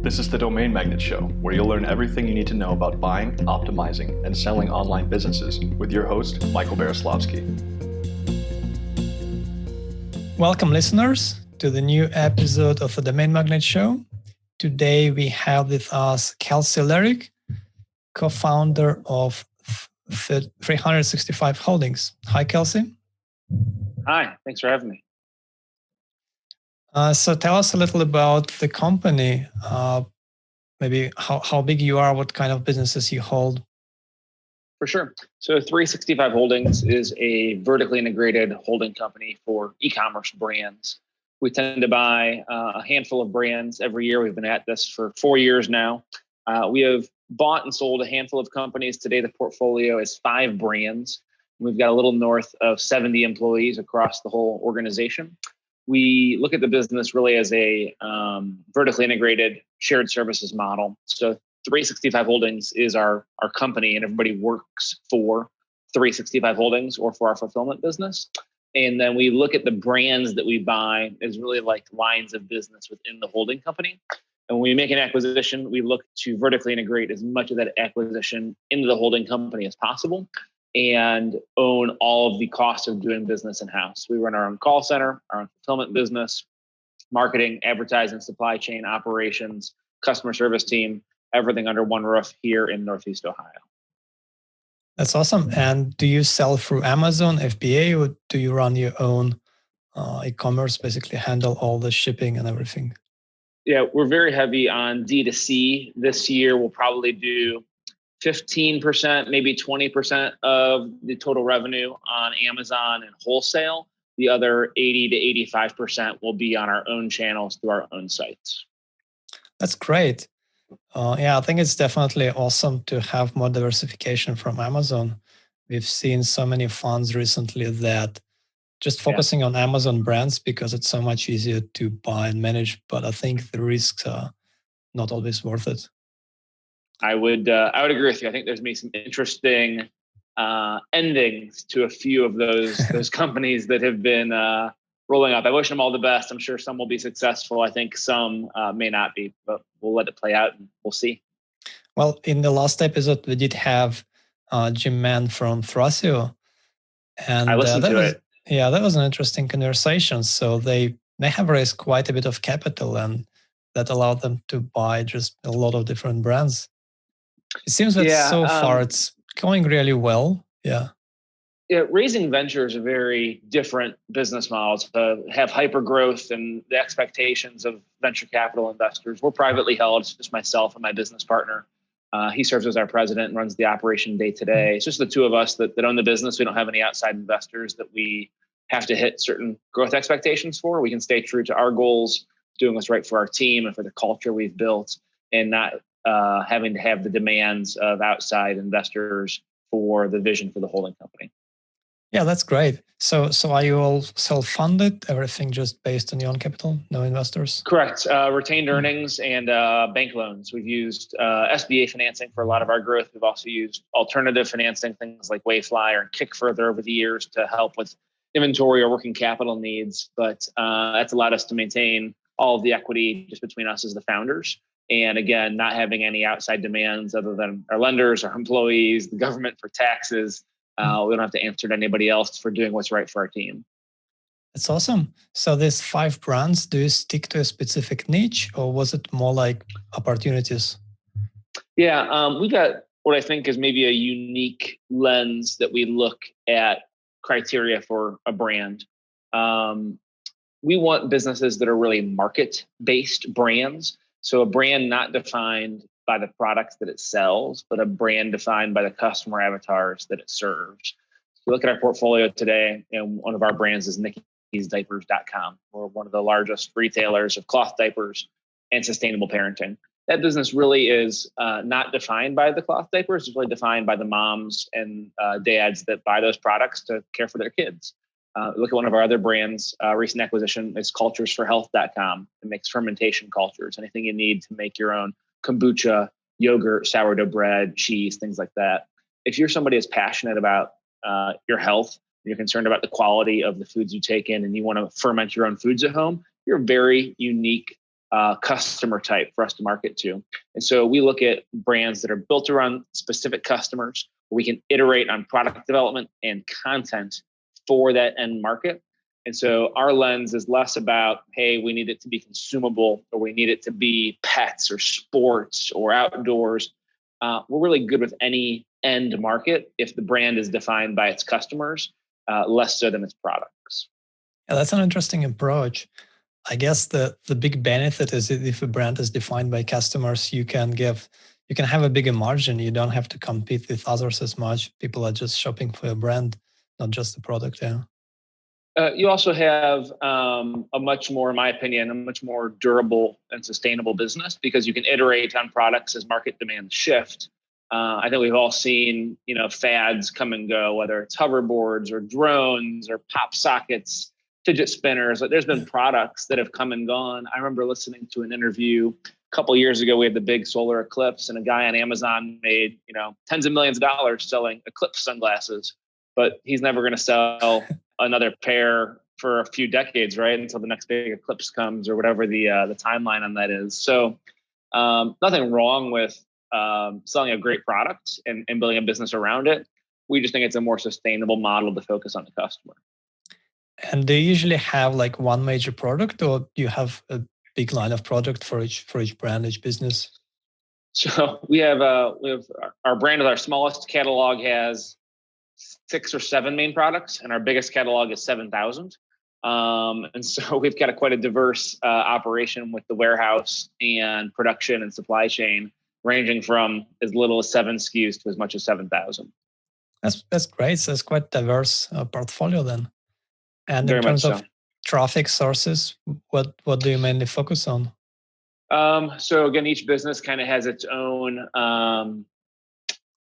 This is the Domain Magnate Show, where you'll learn everything you need to know about buying, optimizing, and selling online businesses with your host, Michael Bereslasvky. Welcome, listeners, to the new episode of the Domain Magnate Show. Today, we have with us Kelcey Lehrich, co-founder of 365 Holdings. Hi, Kelcey. Hi, thanks for having me. So tell us a little about the company, maybe how big you are, what kind of businesses you hold. For sure. So 365 Holdings is a vertically integrated holding company for e-commerce brands. We tend to buy a handful of brands every year. We've been at this for 4 years now. We have bought and sold a handful of companies. Today, the portfolio is 5 brands. We've got a little north of 70 employees across the whole organization. We look at the business really as a vertically integrated shared services model. So 365 Holdings is our company, and everybody works for 365 Holdings or for our fulfillment business. And then we look at the brands that we buy as really like lines of business within the holding company. And when we make an acquisition, we look to vertically integrate as much of that acquisition into the holding company as possible and own all of the costs of doing business in-house. We run our own call center, our own fulfillment business, marketing, advertising, supply chain, operations, customer service team, everything under one roof here in Northeast Ohio. That's awesome. And do you sell through Amazon, FBA, or do you run your own e-commerce, basically handle all the shipping and everything? Yeah, we're very heavy on D2C. This year, we'll probably do 15%, maybe 20% of the total revenue on Amazon and wholesale. The other 80 to 85% will be on our own channels through our own sites. That's great. I think it's definitely awesome to have more diversification from Amazon. We've seen so many funds recently that just focusing on Amazon brands because it's so much easier to buy and manage, but I think the risks are not always worth it. I would agree with you. I think there's been some interesting endings to a few of those companies that have been rolling up. I wish them all the best. I'm sure some will be successful. I think some may not be, but we'll let it play out and we'll see. Well, in the last episode, we did have Jim Mann from Thrasio. And I listened to it. Yeah, that was an interesting conversation. So they have raised quite a bit of capital, and that allowed them to buy just a lot of different brands. It seems that so far it's going really well. Yeah, raising venture is a very different business model. To have hyper growth and the expectations of venture capital investors. We're privately held. It's just myself and my business partner. He serves as our president and runs the operation day to day. It's just the two of us that own the business. We don't have any outside investors that we have to hit certain growth expectations for. We can stay true to our goals, doing what's right for our team and for the culture we've built, and not having to have the demands of outside investors for the vision for the holding company. Yeah, that's great. So are you all self-funded? Everything just based on your own capital? No investors? Correct. Retained earnings and bank loans. We've used SBA financing for a lot of our growth. We've also used alternative financing, things like Wayfly or Kickfurther over the years to help with inventory or working capital needs. But that's allowed us to maintain all of the equity just between us as the founders. And again, not having any outside demands other than our lenders, our employees, the government for taxes. We don't have to answer to anybody else for doing what's right for our team. That's awesome. So these 5 brands, do you stick to a specific niche, or was it more like opportunities? Yeah, we got what I think is maybe a unique lens that we look at criteria for a brand. We want businesses that are really market-based brands. So a brand not defined by the products that it sells, but a brand defined by the customer avatars that it serves. So look at our portfolio today, and one of our brands is NickiesDiapers.com. We're one of the largest retailers of cloth diapers and sustainable parenting. That business really is not defined by the cloth diapers. It's really defined by the moms and dads that buy those products to care for their kids. Look at one of our other brands. Recent acquisition is culturesforhealth.com. It makes fermentation cultures, anything you need to make your own kombucha, yogurt, sourdough bread, cheese, things like that. If you're somebody who's passionate about your health, you're concerned about the quality of the foods you take in, and you want to ferment your own foods at home, you're a very unique customer type for us to market to. And so we look at brands that are built around specific customers where we can iterate on product development and content for that end market. And so our lens is less about, hey, we need it to be consumable, or we need it to be pets or sports or outdoors. We're really good with any end market if the brand is defined by its customers, less so than its products. Yeah, that's an interesting approach. I guess the big benefit is that if a brand is defined by customers, you can have a bigger margin. You don't have to compete with others as much. People are just shopping for a brand, not just the product. Yeah. You also have a much more, in my opinion, a much more durable and sustainable business because you can iterate on products as market demands shift. I think we've all seen, fads come and go, whether it's hoverboards or drones or pop sockets, fidget spinners. There's been products that have come and gone. I remember listening to an interview a couple of years ago. We had the big solar eclipse, and a guy on Amazon made, tens of millions of dollars selling eclipse sunglasses, but he's never going to sell another pair for a few decades, right? Until the next big eclipse comes or whatever the timeline on that is. So nothing wrong with selling a great product and building a business around it. We just think it's a more sustainable model to focus on the customer. And do you usually have like one major product, or do you have a big line of product for each brand, each business? So we have our brand with our smallest catalog has 6 or 7 main products, and our biggest catalog is 7,000. And so we've got quite a diverse operation with the warehouse and production and supply chain, ranging from as little as 7 SKUs to as much as 7,000. That's great. So it's quite diverse portfolio then. And Very in terms much of traffic sources, what do you mainly focus on? So again, each business kind of has its own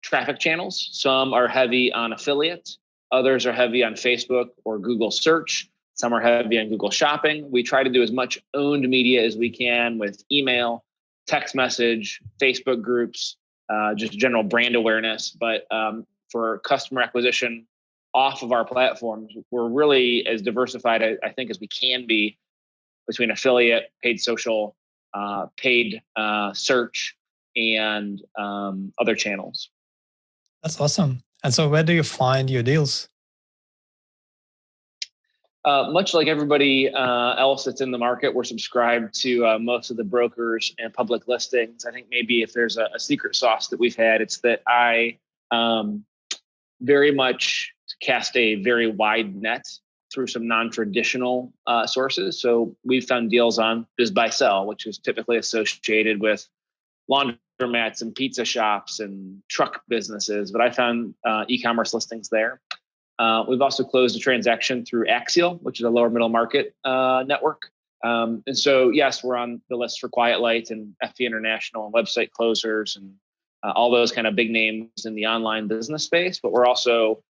traffic channels. Some are heavy on affiliate. Others are heavy on Facebook or Google search. Some are heavy on Google Shopping. We try to do as much owned media as we can with email, text message, Facebook groups, just general brand awareness. But for customer acquisition off of our platforms, we're really as diversified, I think, as we can be between affiliate, paid social, paid search, and other channels. That's awesome. And so where do you find your deals? Much like everybody else that's in the market, we're subscribed to most of the brokers and public listings. I think maybe if there's a secret sauce that we've had, it's that I very much cast a very wide net through some non-traditional sources. So we've found deals on BizBuySell, which is typically associated with laundromats and pizza shops and truck businesses, but I found e-commerce listings there. We've also closed a transaction through Axial, which is a lower middle market network. And so, yes, we're on the list for Quiet Light and FE International and Website Closers and all those kind of big names in the online business space. But we're also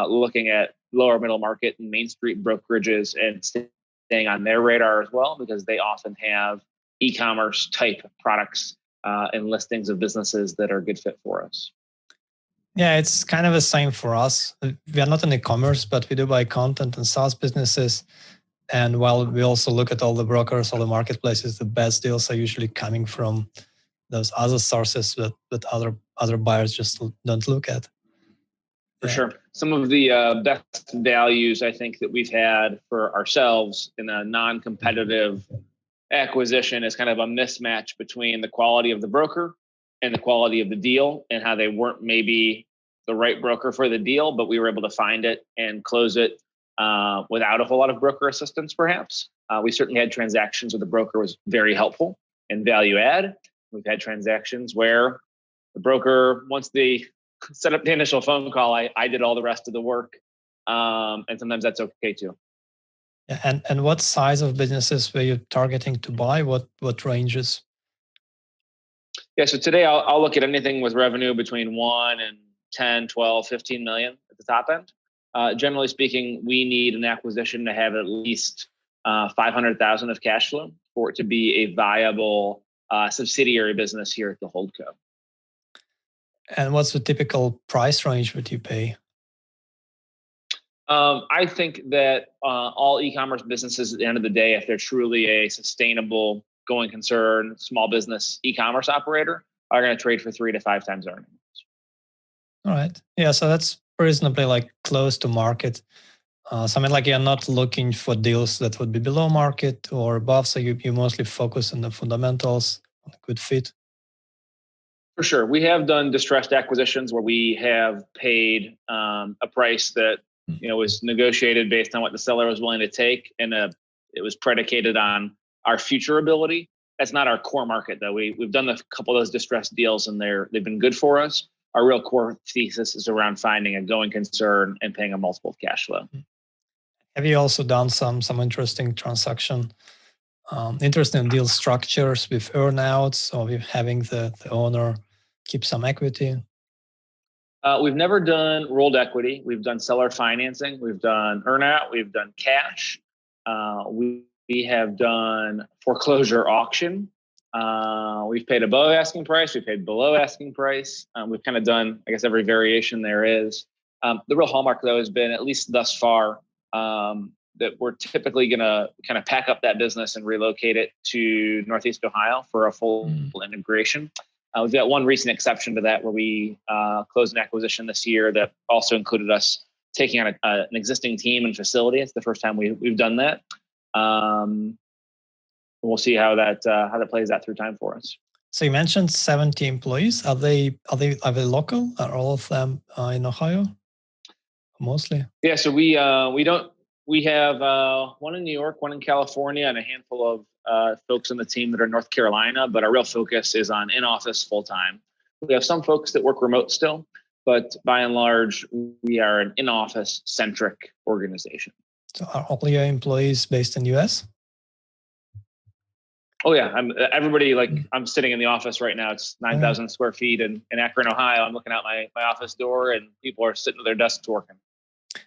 looking at lower middle market and Main Street brokerages and staying on their radar as well, because they often have e-commerce type products and listings of businesses that are a good fit for us. Yeah, it's kind of the same for us. We are not in e-commerce, but we do buy content and SaaS businesses. And while we also look at all the brokers, all the marketplaces, the best deals are usually coming from those other sources that other buyers just don't look at. For sure. Some of the best values I think that we've had for ourselves in a non-competitive acquisition is kind of a mismatch between the quality of the broker and the quality of the deal, and how they weren't maybe the right broker for the deal, but we were able to find it and close it without a whole lot of broker assistance, perhaps. We certainly had transactions where the broker was very helpful and value add. We've had transactions where the broker, once they set up the initial phone call, I did all the rest of the work. And sometimes that's okay too. Yeah, and what size of businesses were you targeting to buy? What ranges? Yeah, so today I'll look at anything with revenue between 1 and 10, 12, 15 million at the top end. Generally speaking, we need an acquisition to have at least 500,000 of cash flow for it to be a viable subsidiary business here at the Holdco. And what's the typical price range that you pay? I think that all e-commerce businesses at the end of the day, if they're truly a sustainable going concern, small business, e-commerce operator are going to trade for 3 to 5 times earnings. All right. Yeah. So that's reasonably like close to market. So I mean, like you're not looking for deals that would be below market or above. So you mostly focus on the fundamentals, on a good fit. For sure. We have done distressed acquisitions where we have paid a price that was negotiated based on what the seller was willing to take, and it was predicated on our future ability. That's not our core market, though. We've done a couple of those distressed deals, and they've been good for us. Our real core thesis is around finding a going concern and paying a multiple of cash flow. Have you also done some interesting transaction, interesting deal structures with earnouts, or with having the owner keep some equity? We've never done rolled equity. We've done seller financing. We've done earnout. We've done cash. We have done foreclosure auction. We've paid above asking price. We've paid below asking price. We've kind of done, I guess, every variation there is. The real hallmark, though, has been, at least thus far, that we're typically going to kind of pack up that business and relocate it to Northeast Ohio for a full integration. We've got one recent exception to that where we closed an acquisition this year that also included us taking on an existing team and facility. It's the first time we've done that. We'll see how that plays out through time for us. So you mentioned 70 employees. Are they local? Are all of them in Ohio? Mostly. Yeah. So we have one in New York, one in California, and a handful of folks on the team that are in North Carolina. But our real focus is on in-office full-time. We have some folks that work remote still, but by and large, we are an in-office centric organization. So are all your employees based in US? Oh yeah, I'm sitting in the office right now. It's 9,000 square feet in Akron, Ohio. I'm looking out my office door, and people are sitting at their desks working.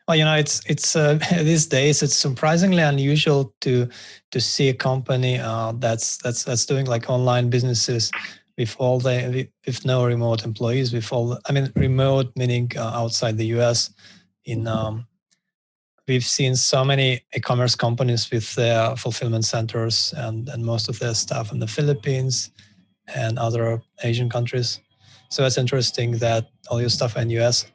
Well, it's these days it's surprisingly unusual to see a company that's doing like online businesses with no remote employees. Remote meaning outside the US. We've seen so many e-commerce companies with their fulfillment centers and most of their stuff in the Philippines and other Asian countries. So it's interesting that all your stuff in US.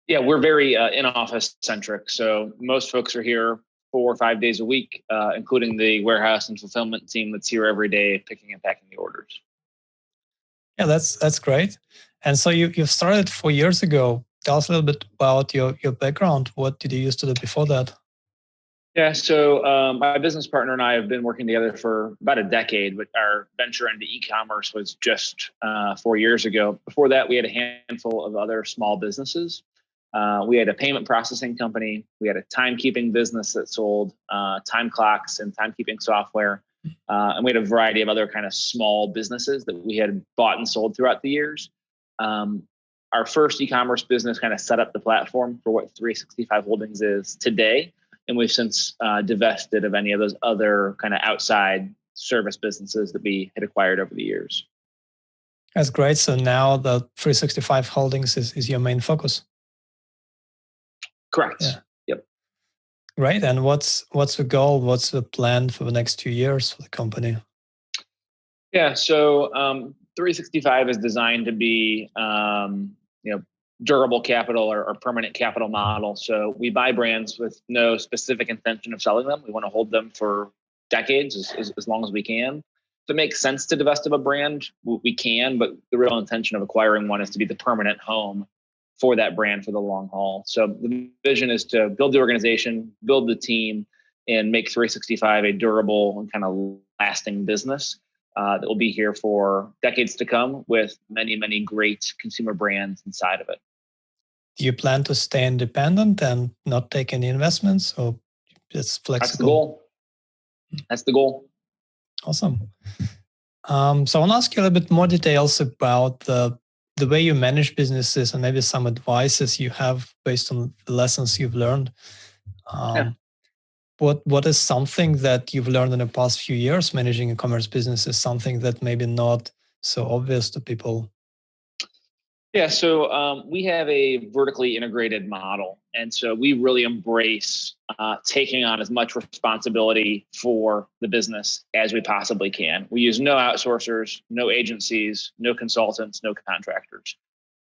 Yeah, we're very in-office centric. So most folks are here 4 or 5 days a week, including the warehouse and fulfillment team that's here every day picking and packing the orders. Yeah, that's great. And so you started 4 years ago. Tell us a little bit about your background. What did you used to do before that? Yeah, so my business partner and I have been working together for about a decade, but our venture into e-commerce was just 4 years ago. Before that, we had a handful of other small businesses. We had a payment processing company. We had a timekeeping business that sold time clocks and timekeeping software. And we had a variety of other kind of small businesses that we had bought and sold throughout the years. Our first e-commerce business kind of set up the platform for what 365 Holdings is today. And we've since divested of any of those other kind of outside service businesses that we had acquired over the years. That's great. So now the 365 Holdings is your main focus. Correct. Yeah. Yep. Right. And what's the goal? What's the plan for the next 2 years for the company? Yeah. So 365 is designed to be durable capital or permanent capital model. So we buy brands with no specific intention of selling them. We want to hold them for decades, as long as we can. If it makes sense to divest of a brand, we can, but the real intention of acquiring one is to be the permanent home for that brand for the long haul. So the vision is to build the organization, build the team, and make 365 a durable and kind of lasting business that will be here for decades to come with many, many great consumer brands inside of it. Do you plan to stay independent and not take any investments, or just flexible? That's the goal. Awesome. So I want to ask you a little bit more details about the way you manage businesses and maybe some advices you have based on the lessons you've learned. What is something that you've learned in the past few years managing e-commerce businesses, something that maybe not so obvious to people? Yeah, so we have a vertically integrated model. And so we really embrace taking on as much responsibility for the business as we possibly can. We use no outsourcers, no agencies, no consultants, no contractors.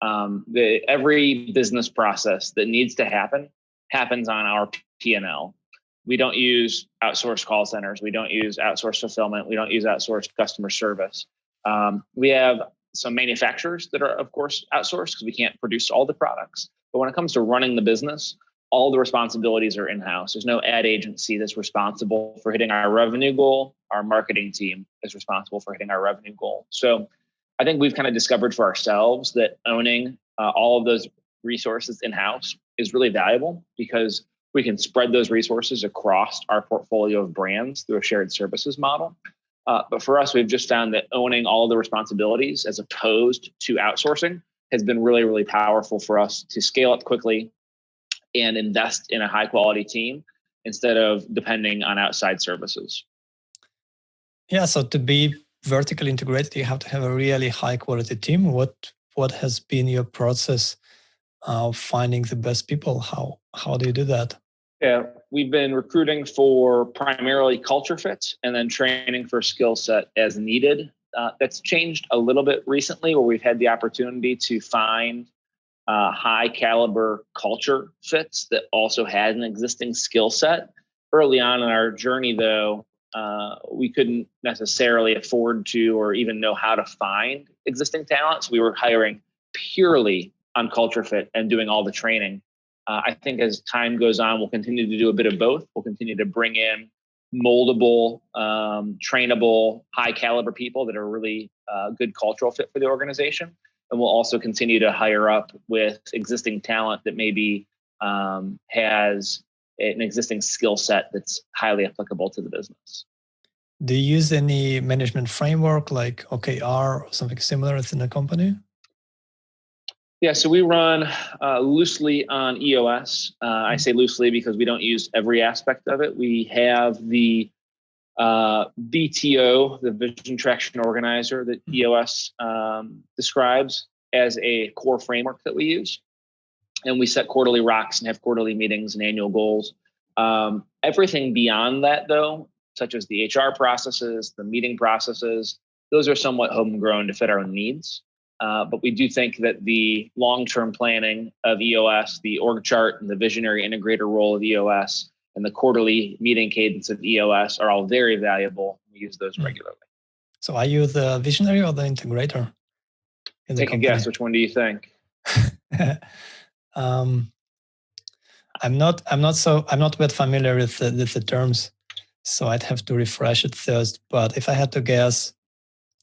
Every business process that needs to happen happens on our P&L. We don't use outsourced call centers. We don't use outsourced fulfillment. We don't use outsourced customer service. We have some manufacturers that are, of course, outsourced because we can't produce all the products. But when it comes to running the business, all the responsibilities are in-house. There's no ad agency that's responsible for hitting our revenue goal. Our marketing team is responsible for hitting our revenue goal. So I think we've kind of discovered for ourselves that owning all of those resources in-house is really valuable because we can spread those resources across our portfolio of brands through a shared services model. But for us, we've just found that owning all the responsibilities as opposed to outsourcing has been really, really powerful for us to scale up quickly and invest in a high quality team instead of depending on outside services. Yeah, so to be vertically integrated, you have to have a really high quality team. What has been your process of finding the best people? How do you do that? Yeah, we've been recruiting for primarily culture fit and then training for skill set as needed. That's changed a little bit recently where we've had the opportunity to find high caliber culture fits that also had an existing skill set. Early on in our journey, though, we couldn't necessarily afford to or even know how to find existing talent. So we were hiring purely on culture fit and doing all the training. I think as time goes on, we'll continue to do a bit of both. We'll continue to bring in moldable, trainable, high caliber people that are really good cultural fit for the organization. And we'll also continue to hire up with existing talent that maybe has an existing skill set that's highly applicable to the business. Do you use any management framework like OKR or something similar within a company? Yeah, so we run loosely on EOS. I say loosely because we don't use every aspect of it. We have the VTO, the Vision Traction Organizer, that EOS describes as a core framework that we use. And we set quarterly rocks and have quarterly meetings and annual goals. Everything beyond that, though, such as the HR processes, the meeting processes, those are somewhat homegrown to fit our own needs. But we do think that the long-term planning of EOS, the org chart and the visionary integrator role of EOS, and the quarterly meeting cadence of EOS are all very valuable. We use those regularly. So are you the visionary or the integrator in the Take company? a guess. Which one do you think? I'm not that familiar with the terms, so I'd have to refresh it first. But if I had to guess,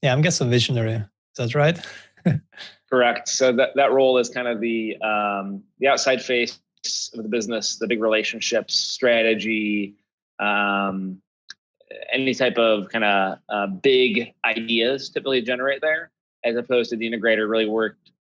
I'm guessing visionary. Is that right? Correct. So that role is kind of the outside face of the business, the big relationships, strategy, any type of kind of big ideas typically generate there, as opposed to the integrator really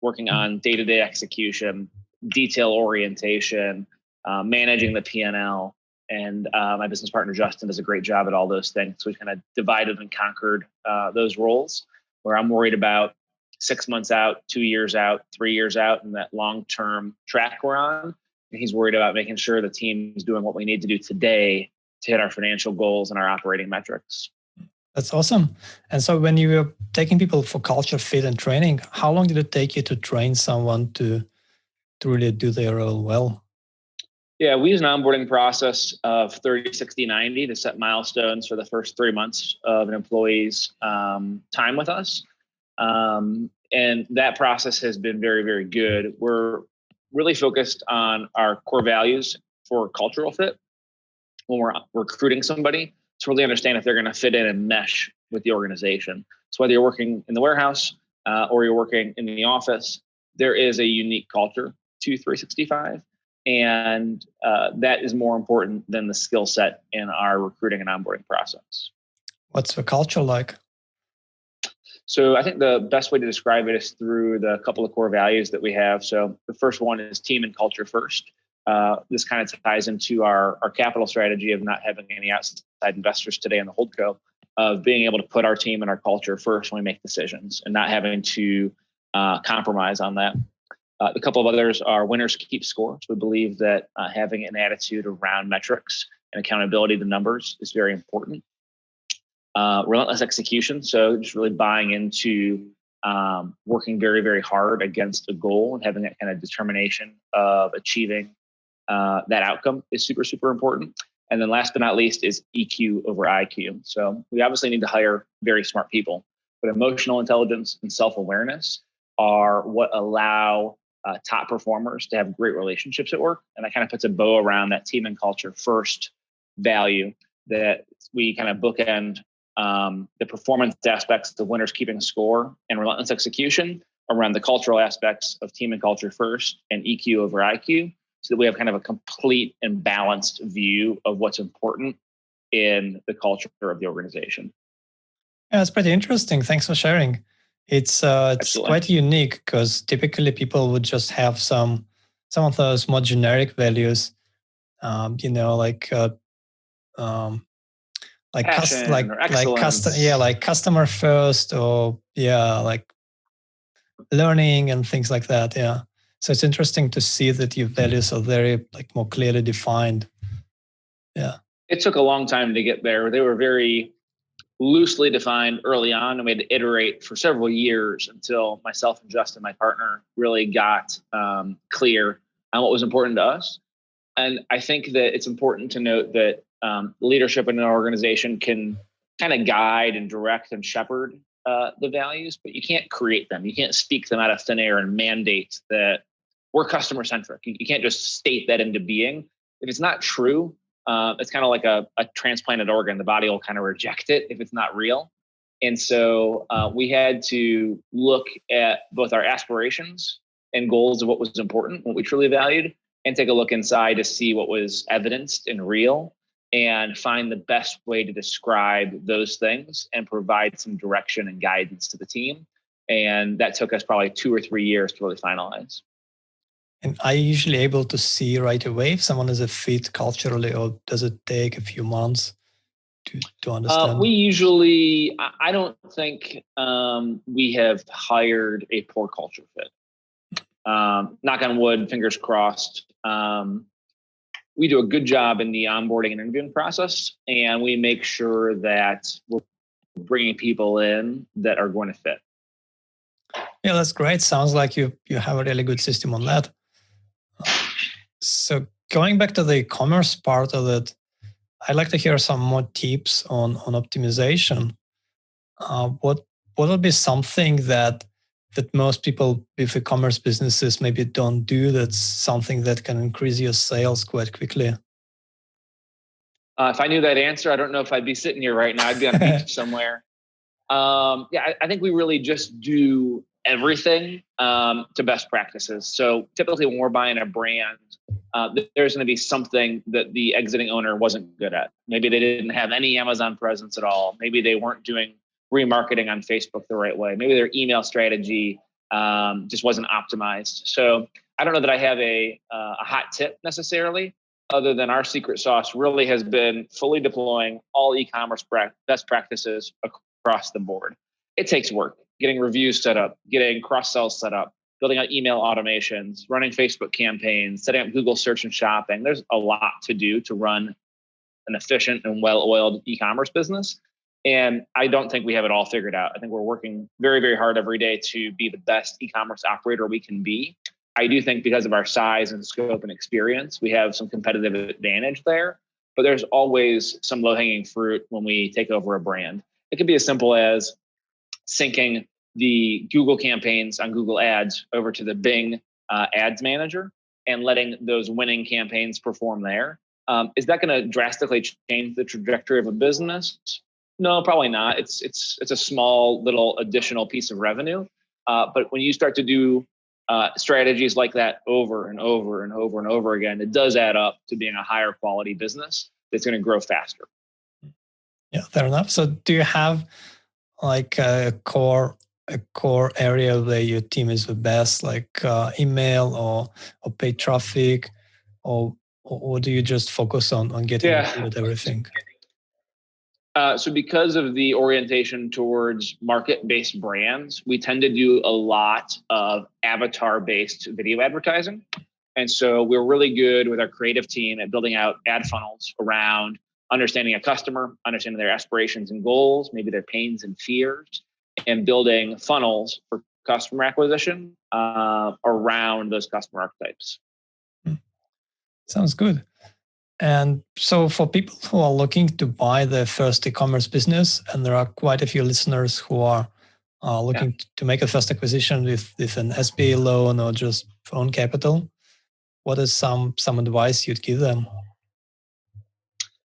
working on day-to-day execution, detail orientation, managing the P&L. And my business partner, Justin, does a great job at all those things. So we kind of divided and conquered those roles, where I'm worried about 6 months out, 2 years out, 3 years out, and that long-term track we're on. And he's worried about making sure the team is doing what we need to do today to hit our financial goals and our operating metrics. That's awesome. And so when you were taking people for culture fit and training, how long did it take you to train someone to really do their role well? Yeah, we use an onboarding process of 30, 60, 90 to set milestones for the first 3 months of an employee's time with us. And that process has been very, very good. We're really focused on our core values for cultural fit when we're recruiting somebody to really understand if they're going to fit in and mesh with the organization. So whether you're working in the warehouse or you're working in the office, there is a unique culture to 365. And that is more important than the skill set in our recruiting and onboarding process. What's the culture like? So I think the best way to describe it is through the couple of core values that we have. So the first one is team and culture first. This kind of ties into our capital strategy of not having any outside investors today in the holdco, of being able to put our team and our culture first when we make decisions and not having to compromise on that. A couple of others are winners keep score. So we believe that having an attitude around metrics and accountability to numbers is very important. Relentless execution. So just really buying into working very, very hard against a goal and having that kind of determination of achieving that outcome is super, super important. And then last but not least is EQ over IQ. So we obviously need to hire very smart people, but emotional intelligence and self-awareness are what allow top performers to have great relationships at work. And that kind of puts a bow around that team and culture first value that we kind of bookend the performance aspects of winners keeping score and relentless execution around the cultural aspects of team and culture first and EQ over IQ, so that we have kind of a complete and balanced view of what's important in the culture of the organization. Yeah, it's pretty interesting. Thanks for sharing. It's quite unique because typically people would just have some of those more generic values, like customer first, or like learning and things like that. Yeah, so it's interesting to see that your values are very like more clearly defined. Yeah, it took a long time to get there. They were very loosely defined early on, and we had to iterate for several years until myself and Justin, my partner, really got clear on what was important to us. And I think that it's important to note that leadership in an organization can kind of guide and direct and shepherd the values, but you can't create them. You can't speak them out of thin air and mandate that we're customer centric. You can't just state that into being. If it's not true, it's kind of like a transplanted organ. The body will kind of reject it if it's not real. And so we had to look at both our aspirations and goals of what was important, what we truly valued, and take a look inside to see what was evidenced and real, and find the best way to describe those things and provide some direction and guidance to the team. And that took us probably 2 or 3 years to really finalize. And are you usually able to see right away if someone is a fit culturally, or does it take a few months to understand? We usually, I don't think we have hired a poor culture fit. Knock on wood, fingers crossed. We do a good job in the onboarding and interviewing process, and we make sure that we're bringing people in that are going to fit. Yeah, that's great. Sounds like you have a really good system on that. So going back to the e-commerce part of it, I'd like to hear some more tips on optimization. What would be something that most people with e-commerce businesses maybe don't do, that's something that can increase your sales quite quickly? If I knew that answer, I don't know if I'd be sitting here right now. I'd be on a beach somewhere. I think we really just do everything to best practices. So typically when we're buying a brand, there's going to be something that the exiting owner wasn't good at. Maybe they didn't have any Amazon presence at all. Maybe they weren't doing remarketing on Facebook the right way. Maybe their email strategy just wasn't optimized. So I don't know that I have a hot tip necessarily, other than our secret sauce really has been fully deploying all e-commerce best practices across the board. It takes work, getting reviews set up, getting cross-sells set up, building out email automations, running Facebook campaigns, setting up Google search and shopping. There's a lot to do to run an efficient and well-oiled e-commerce business. And I don't think we have it all figured out. I think we're working very, very hard every day to be the best e-commerce operator we can be. I do think because of our size and scope and experience, we have some competitive advantage there, but there's always some low-hanging fruit when we take over a brand. It could be as simple as syncing the Google campaigns on Google Ads over to the Bing Ads Manager and letting those winning campaigns perform there. Is that going to drastically change the trajectory of a business? No, probably not. It's a small little additional piece of revenue. But when you start to do strategies like that over and over and over and over again, it does add up to being a higher quality business that's going to grow faster. Yeah, fair enough. So do you have like a core area where your team is the best, like email or paid traffic, or do you just focus on getting good at everything? So because of the orientation towards market-based brands, we tend to do a lot of avatar-based video advertising. And so we're really good with our creative team at building out ad funnels around understanding a customer, understanding their aspirations and goals, maybe their pains and fears, and building funnels for customer acquisition around those customer archetypes. Sounds good. And so for people who are looking to buy their first e-commerce business, and there are quite a few listeners who are looking to make a first acquisition with an SBA loan or just own capital, what is some advice you'd give them?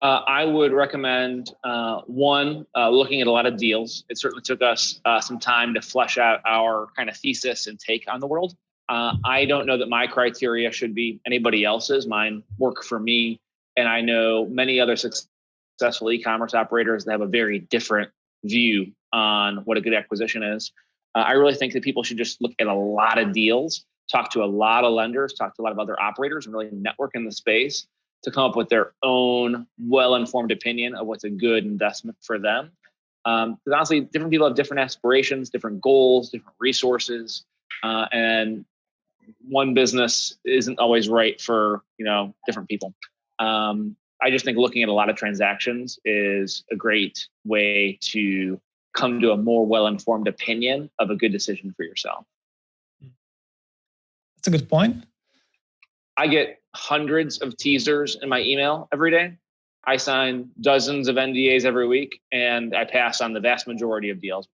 I would recommend, looking at a lot of deals. It certainly took us some time to flesh out our kind of thesis and take on the world. I don't know that my criteria should be anybody else's. Mine work for me. And I know many other successful e-commerce operators that have a very different view on what a good acquisition is. I really think that people should just look at a lot of deals, talk to a lot of lenders, talk to a lot of other operators, and really network in the space to come up with their own well-informed opinion of what's a good investment for them. Because honestly, different people have different aspirations, different goals, different resources, and one business isn't always right for different people. I just think looking at a lot of transactions is a great way to come to a more well-informed opinion of a good decision for yourself. That's a good point. I get hundreds of teasers in my email every day. I sign dozens of NDAs every week, and I pass on the vast majority of deals.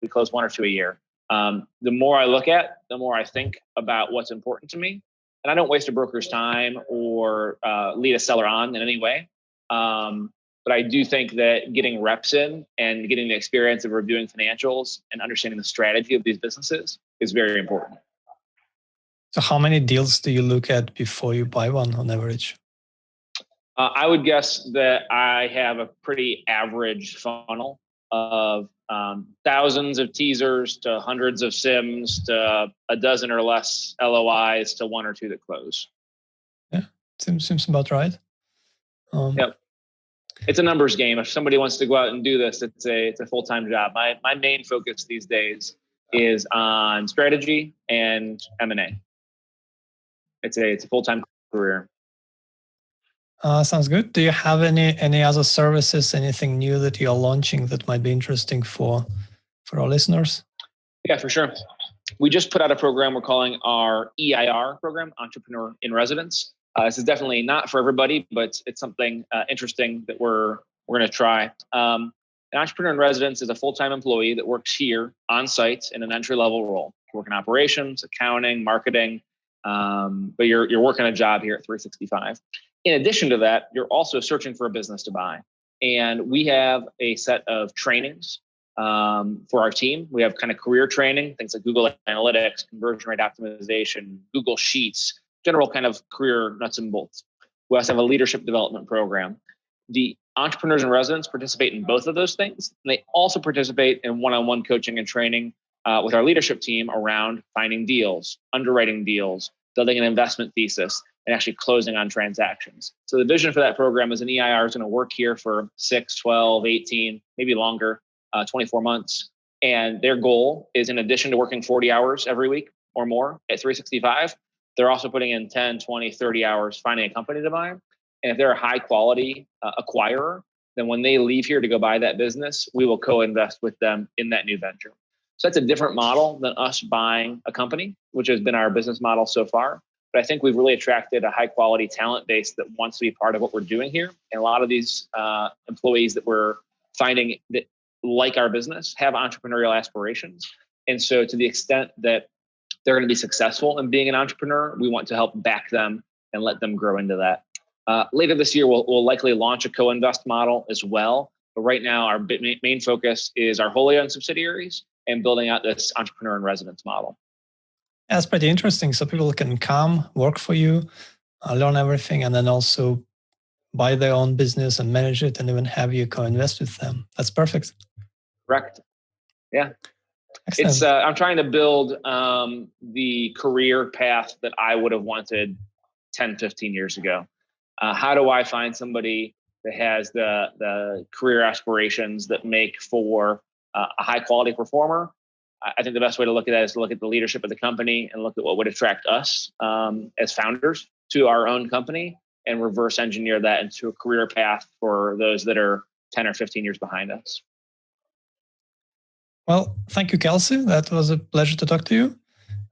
We close 1 or 2 a year. The more I look at, the more I think about what's important to me. And I don't waste a broker's time or lead a seller on in any way. But I do think that getting reps in and getting the experience of reviewing financials and understanding the strategy of these businesses is very important. So how many deals do you look at before you buy one on average? I would guess that I have a pretty average funnel of thousands of teasers to hundreds of SIMs to a dozen or less LOIs to 1 or 2 that close. Yeah, seems about right. Yep. It's a numbers game. If somebody wants to go out and do this, it's a full-time job. My main focus these days is on strategy and M&A. It's a full-time career. Sounds good. Do you have any other services, anything new that you're launching that might be interesting for our listeners? Yeah, for sure. We just put out a program we're calling our EIR program, Entrepreneur in Residence. This is definitely not for everybody, but it's something interesting that we're going to try. An Entrepreneur in Residence is a full-time employee that works here on site in an entry-level role. You work in operations, accounting, marketing, but you're working a job here at 365. In addition to that, you're also searching for a business to buy. And we have a set of trainings for our team. We have kind of career training, things like Google Analytics, conversion rate optimization, Google Sheets, general kind of career nuts and bolts. We also have a leadership development program. The entrepreneurs in residence participate in both of those things. And they also participate in one-on-one coaching and training with our leadership team around finding deals, underwriting deals, building an investment thesis, and actually closing on transactions. So the vision for that program is an EIR is going to work here for 6, 12, 18, maybe longer, 24 months. And their goal is, in addition to working 40 hours every week or more at 365, they're also putting in 10, 20, 30 hours finding a company to buy. And if they're a high quality acquirer, then when they leave here to go buy that business, we will co-invest with them in that new venture. So that's a different model than us buying a company, which has been our business model so far. But I think we've really attracted a high quality talent base that wants to be part of what we're doing here. And a lot of these employees that we're finding that like our business have entrepreneurial aspirations. And so to the extent that they're going to be successful in being an entrepreneur, we want to help back them and let them grow into that. Later this year, we'll likely launch a co-invest model as well. But right now, our main focus is our wholly owned subsidiaries and building out this entrepreneur in residence model. That's pretty interesting. So people can come, work for you, learn everything, and then also buy their own business and manage it and even have you co-invest with them. That's perfect. Correct. Yeah. Excellent. It's I'm trying to build the career path that I would have wanted 10, 15 years ago. How do I find somebody that has the career aspirations that make for a high quality performer. I think the best way to look at that is to look at the leadership of the company and look at what would attract us as founders to our own company and reverse engineer that into a career path for those that are 10 or 15 years behind us. Well, thank you, Kelcey. That was a pleasure to talk to you.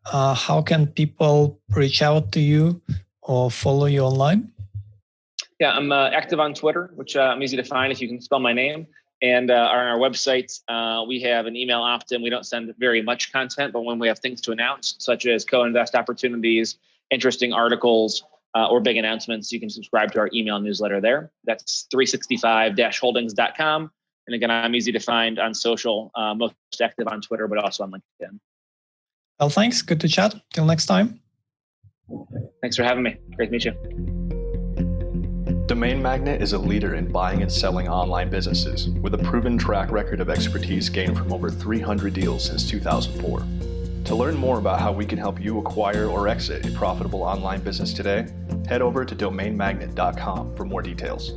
How can people reach out to you or follow you online? Yeah, I'm active on Twitter, which I'm easy to find if you can spell my name. And on our website, we have an email opt-in. We don't send very much content, but when we have things to announce, such as co-invest opportunities, interesting articles, or big announcements, you can subscribe to our email newsletter there. That's 365-holdings.com. And again, I'm easy to find on social, most active on Twitter, but also on LinkedIn. Well, thanks. Good to chat. Till next time. Thanks for having me. Great to meet you. Domain Magnate is a leader in buying and selling online businesses with a proven track record of expertise gained from over 300 deals since 2004. To learn more about how we can help you acquire or exit a profitable online business today, head over to domainmagnate.com for more details.